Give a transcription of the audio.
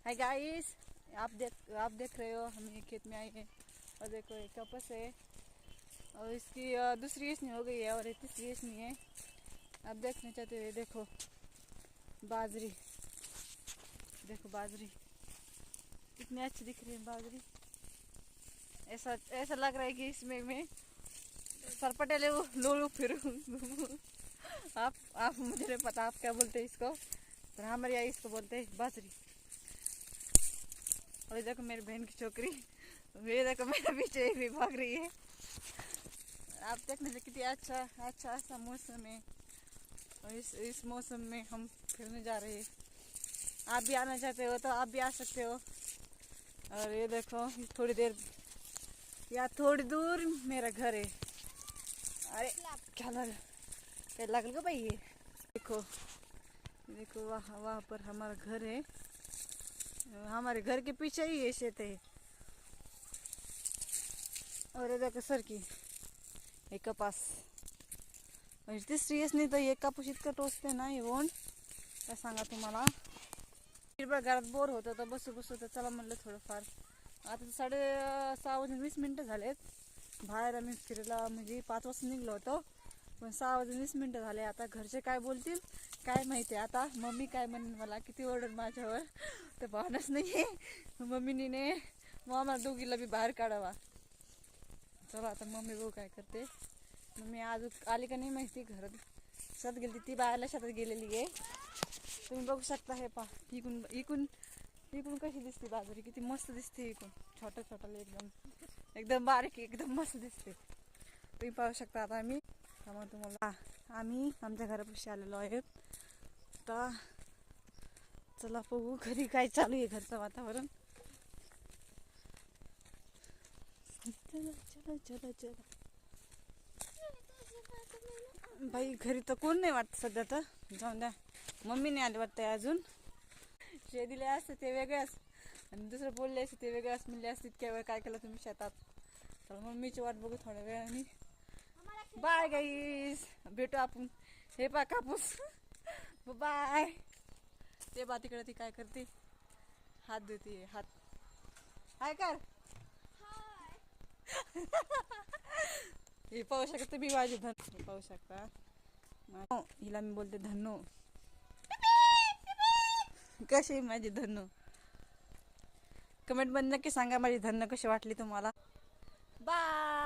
Hi guys, आप देख रहे हो हम ये खेत में आए हैं और देखो ये कपस है और इसकी दूसरी इसनी हो गई है और ये तीसरी इसनी है। आप देखना चाहते हो, देखो बाजरी, देखो बाजरी कितनी अच्छी दिख रही है बाजरी। ऐसा ऐसा लग रहा है कि इसमें मैं सरपटे ले लो फिर आप मुझे नहीं पता आप क्या बोलते हैं इसको, पर हमारे यहाँ इसको बोलते हैं बाजरी। और देखो मेरी बहन की छोकरी, ये देखो मेरे पीछे भी भाग रही है। आप देखने से कितनी अच्छा मौसम है और इस मौसम में हम फिरने जा रहे हैं। आप भी आना चाहते हो तो आप भी आ सकते हो। और ये देखो थोड़ी देर या थोड़ी दूर मेरा घर है। अरे क्या लग भाई, ये देखो वहाँ पर हमारा घर है। हमारे घर के पीछे ही ये खेत है। और ये देखो सर की एक कपास और सिरियस नाही तर एक कापूस इतकं टोचते ना येऊन काय सांगा तुम्हाला। घरात बोर होतं तर बसू तर चला म्हणलं थोडंफार। आता 6:20 झालेत। बाहेर आम्ही फिरायला म्हणजे 5 वाजता निघलो होतो, पण 6:20 झाले। आता घरचे काय बोलतील काय माहिती। आता मम्मी काय म्हणेल मला, किती ओरडल माझ्यावर तर भावनाच नाहीये। मम्मीने मग आम्हाला दोघीला बी बाहेर काढावा। चला आता मम्मी बघू काय करते। मम्मी आज आली का नाही माहिती, घरात शेतात गेली ती बाहेरला शेतात गेलेली आहे। तुम्ही बघू शकता हे पा इकून कशी दिसते बाजरी, किती मस्त दिसते। इकून छोटा एकदम बारीक एकदम मस्त दिसते। तुम्ही पाहू शकता। आता आम्ही आमच्या घरापाशी आलेलो आहेत। आता चला बघू घरी काय चालू आहे, घरचं वातावरण। चला भाई, घरी तर कोण नाही वाटत सध्या, तर जाऊन द्या। मम्मी नाही आली वाटतंय अजून। जे दिले असते ते वेगळेच आणि दुसरं बोलले असते ते वेगळेच म्हणले असते इतक्या वेळ काय केलं तुम्ही शेतात। तर मम्मीची वाट बघू थोड्या वेळाने। बाय गाईस, भेटू आपण। हे पा कापूस बाय। ते बा तिकडे ती काय करते, हात देते हात। हाय कर हे पाहू शकता तुम्ही माझी धन, पाहू शकता हिला मी बोलते धन्नो। कशी माझी धन्नो, कमेंट मध्ये नक्की सांगा माझी धन्नो कशी वाटली तुम्हाला। बाय।